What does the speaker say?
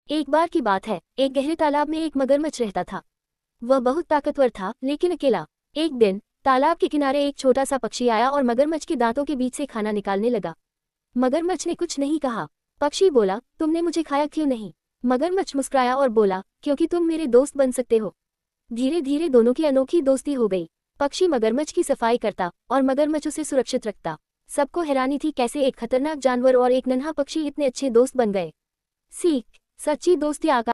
एक बार की बात है, एक गहरे तालाब में एक मगरमच्छ रहता था। वह बहुत ताकतवर था, लेकिन अकेला। एक दिन तालाब के किनारे एक छोटा सा पक्षी आया और मगरमच्छ के दांतों के बीच से खाना निकालने लगा। मगरमच्छ ने कुछ नहीं कहा। पक्षी बोला, तुमने मुझे खाया क्यों नहीं? मगरमच्छ मुस्कुराया और बोला, क्योंकि तुम मेरे दोस्त बन सकते हो। धीरे धीरे दोनों की अनोखी दोस्ती हो गई। पक्षी मगरमच्छ की सफाई करता और मगरमच्छ उसे सुरक्षित रखता। सबको हैरानी थी कैसे एक खतरनाक जानवर और एक नन्हा पक्षी इतने अच्छे दोस्त बन गए। सीख: सच्ची दोस्ती आकार